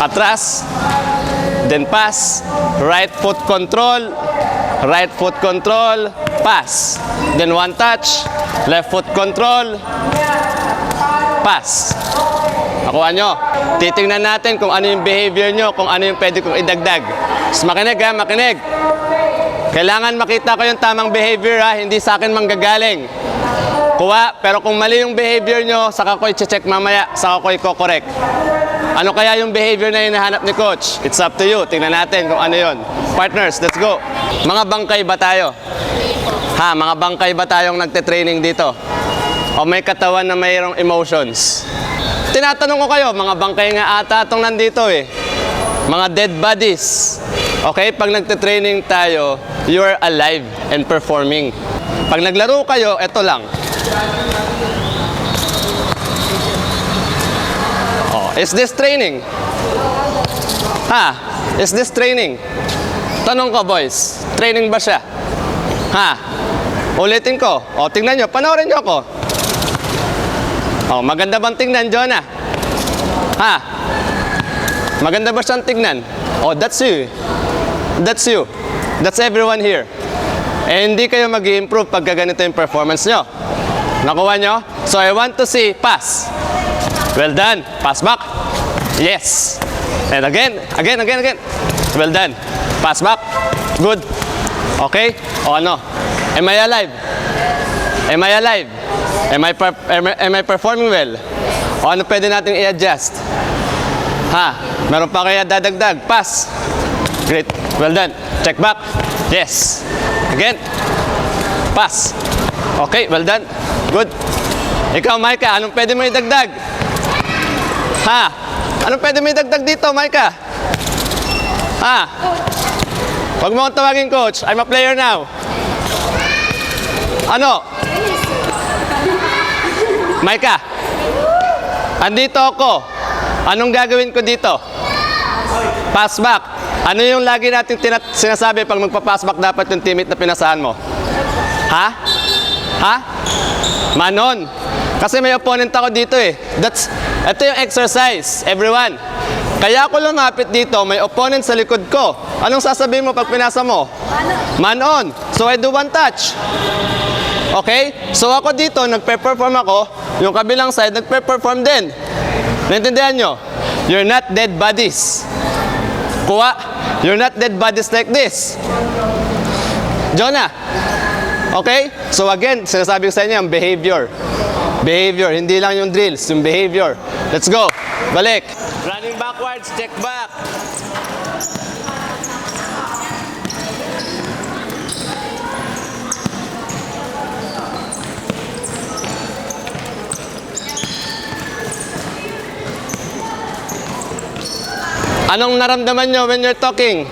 atras, then pass, right foot control, pass, then one touch, left foot control, pass. Nakuha nyo. Titingnan natin kung ano yung behavior nyo, kung ano yung pwede kong idagdag. Mas makinig ha, makinig. Kailangan makita ko yung tamang behavior ha, hindi sa akin manggagaling. Kuha, pero kung mali yung behavior nyo, saka ko i-check mamaya, saka ko i-correct. Ano kaya yung behavior na hinahanap ni coach? It's up to you. Tingnan natin kung ano yon. Partners, let's go. Mga bangkay ba tayo? Ha, mga bangkay ba tayong nagte-training dito? O may katawan na mayroong emotions? Tinatanong ko kayo, mga bangkay nga ata itong nandito eh. Mga dead bodies. Okay, pag nagte-training tayo, you are alive and performing. Pag naglaro kayo, eto lang. Oh, is this training? Ha? Is this training? Tanong ko boys, training ba siya? Ha? Ulitin ko. O, tingnan nyo, panoorin nyo ako. Oh, maganda bang tingnan, Jonah? Ha? Maganda ba siyang tingnan? Oh, that's you. That's you. That's everyone here. Eh, hindi kayo mag-i-improve pag ganito yung performance nyo. Nakuha nyo? So, I want to see pass. Well done. Pass back. Yes. And again. Well done. Pass back. Good. Okay? O ano? Am I alive? Am I alive? Am I performing well? O ano pwede natin i-adjust? Ha? Meron pa kaya dadagdag? Pass. Great. Well done. Check back. Yes. Again. Pass. Okay. Well done. Good. Ikaw, Micah, anong pwede mo idagdag? Ha? Anong pwede mo idagdag dito, Micah? Ha? Huwag mo akong tawagin, coach. I'm a player now. Ano? Micah, andito ako. Anong gagawin ko dito? Pass back. Ano yung lagi natin sinasabi pag magpa-pass back dapat yung teammate na pinasahan mo? Ha? Ha? Manon. Kasi may opponent ako dito eh. Ito yung exercise, everyone. Kaya ako lumapit dito, may opponent sa likod ko. Anong sasabihin mo pag pinasa mo? Man on. So I do one touch. Okay? So ako dito, nagpe-perform ako. Yung kabilang side, nagpe-perform din. Naintindihan nyo? You're not dead bodies. Kuha. You're not dead bodies like this. Jonah. Okay? So again, sinasabi ko sa inyo, yung behavior. Behavior. Hindi lang yung drills, yung behavior. Let's go. Balik. Running backwards, check back. Anong naramdaman nyo when you're talking?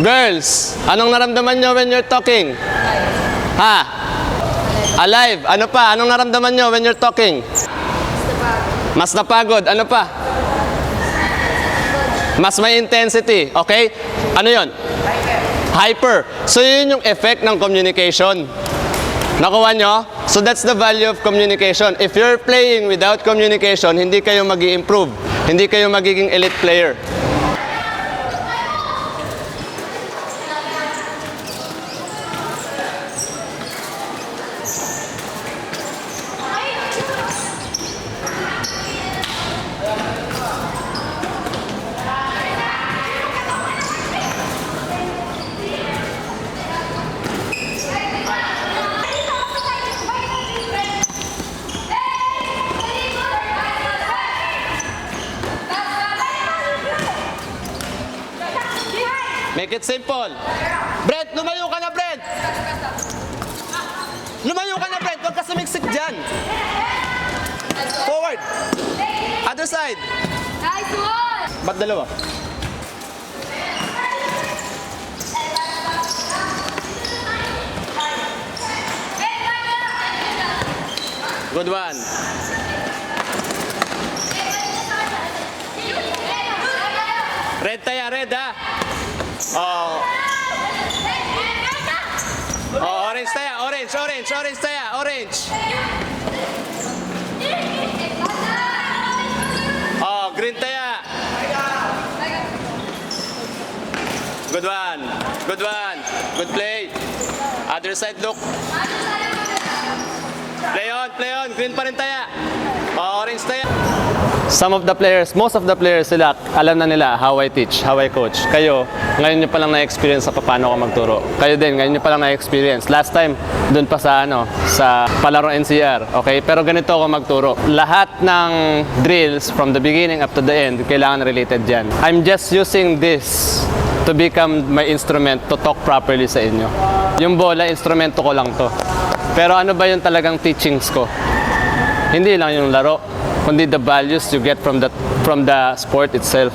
Girls, anong naramdaman nyo when you're talking? Ha? Alive. Ano pa? Anong naramdaman nyo when you're talking? Mas napagod. Ano pa? Mas may intensity. Okay? Ano yon? Hyper. So yun yung effect ng communication. Nakuha nyo? So that's the value of communication. If you're playing without communication, hindi kayo mag-i-improve. Hindi kayo magiging elite player. Make it simple. Brent, lumayo ka na, Brent! Lumayo ka na, Brent! Huwag ka sumiksik dyan! Forward! Other side! Nice one! Ba't dalawa? Good one. Red tayo, red ha. Oh. Oh, orange tayo, orange tayo, orange. Oh, green tayo. Good one. Good one. Good play. Other side, look. Play on, play on. Green pa rin tayo. Orange tayo. Some of the players, most of the players sila, alam na nila how I teach, how I coach. Kayo, ngayon nyo pa lang na-experience sa paano ko magturo. Kayo din, ngayon nyo pa lang na-experience. Last time, dun pa sa sa palaro NCR. Okay? Pero ganito ako magturo. Lahat ng drills from the beginning up to the end, kailangan related dyan. I'm just using this to become my instrument to talk properly sa inyo. Yung bola, instrumento ko lang to. Pero ano ba yung talagang teachings ko? Hindi lang yung laro, kundi the values you get from the sport itself.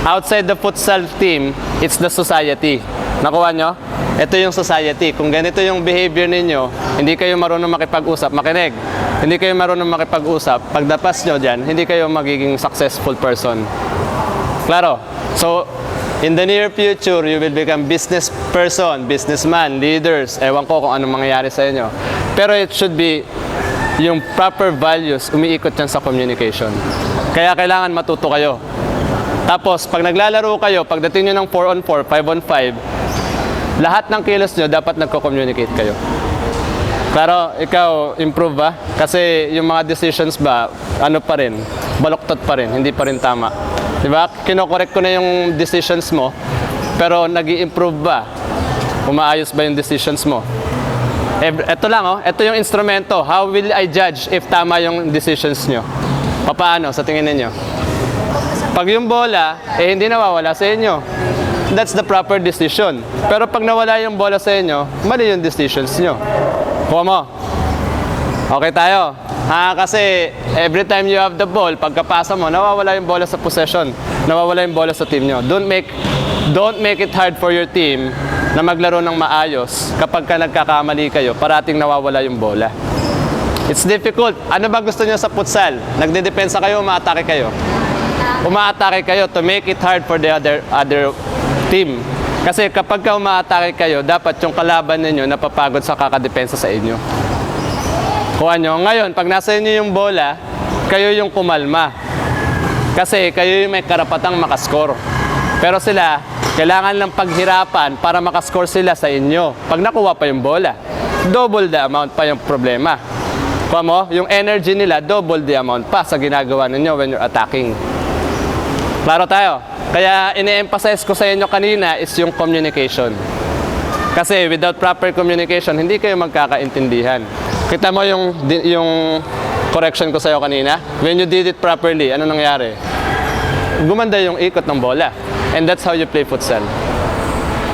Outside the futsal team, it's the society. Nakuha nyo? Ito yung society. Kung ganito yung behavior ninyo, hindi kayo marunong makipag-usap, makinig. Hindi kayo marunong makipag-usap, pagdapas nyo dyan, hindi kayo magiging successful person. Klaro? So, in the near future, you will become business person, businessman, leaders. Ewan ko kung anong mangyayari sa inyo. Pero it should be yung proper values, umiikot yan sa communication. Kaya kailangan matuto kayo. Tapos, pag naglalaro kayo, pagdating nyo ng 4-on-4, 5-on-5, lahat ng kilos nyo, dapat nagko-communicate kayo. Pero ikaw, improve ba? Kasi yung mga decisions ba, ano pa rin, baluktot pa rin, hindi pa rin tama. Diba? Kino-correct ko na yung decisions mo, pero nag-i-improve ba? Umaayos ba yung decisions mo? Ito lang, ito yung instrumento. How will I judge if tama yung decisions nyo? Paano sa tingin ninyo? Pag yung bola, hindi nawawala sa inyo. That's the proper decision. Pero pag nawala yung bola sa inyo, mali yung decisions nyo. Kuha mo. Okay tayo. Kasi every time you have the ball, pagkapasa mo, nawawala yung bola sa possession. Nawawala yung bola sa team nyo. Don't make it hard for your team na maglaro ng maayos kapag ka nagkakamali kayo, parating nawawala yung bola. It's difficult. Ano ba gusto nyo sa futsal? Nagdedepensa kayo, umaatake kayo? Umaatake kayo to make it hard for the other team. Kasi kapag ka umaatake kayo, dapat yung kalaban ninyo napapagod sa kakadepensa sa inyo. Kuha nyo. Ngayon, pag nasa inyo yung bola, kayo yung kumalma. Kasi kayo yung may karapatang makascore. Pero sila, kailangan ng paghirapan para makascore sila sa inyo. Pag nakuha pa yung bola, double the amount pa yung problema. Kuha mo, yung energy nila, double the amount pa sa ginagawa ninyo when you're attacking. Klaro tayo? Kaya ine-emphasize ko sa inyo kanina is yung communication. Kasi without proper communication, hindi kayo magkakaintindihan. Kita mo yung correction ko sa iyo kanina? When you did it properly, ano nangyari? Gumanda yung ikot ng bola. And that's how you play futsal.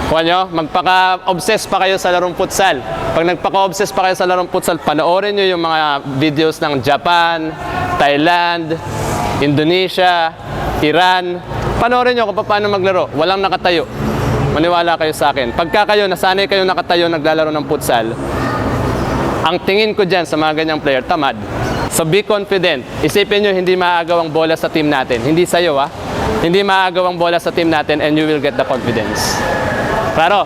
Kuha nyo, magpaka-obsess pa kayo sa larong futsal. Pag nagpaka-obsess pa kayo sa larong futsal, panoorin nyo yung mga videos ng Japan, Thailand, Indonesia, Iran. Panoorin nyo kung paano maglaro. Walang nakatayo. Maniwala kayo sa akin. Pagka kayo, nasanay kayo nakatayo, naglalaro ng futsal, ang tingin ko dyan sa mga ganyang player, tamad. So be confident. Isipin nyo, hindi maagawang bola sa team natin. Hindi sa'yo, Hindi maagawang bola sa team natin and you will get the confidence. Klaro?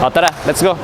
O tara, let's go.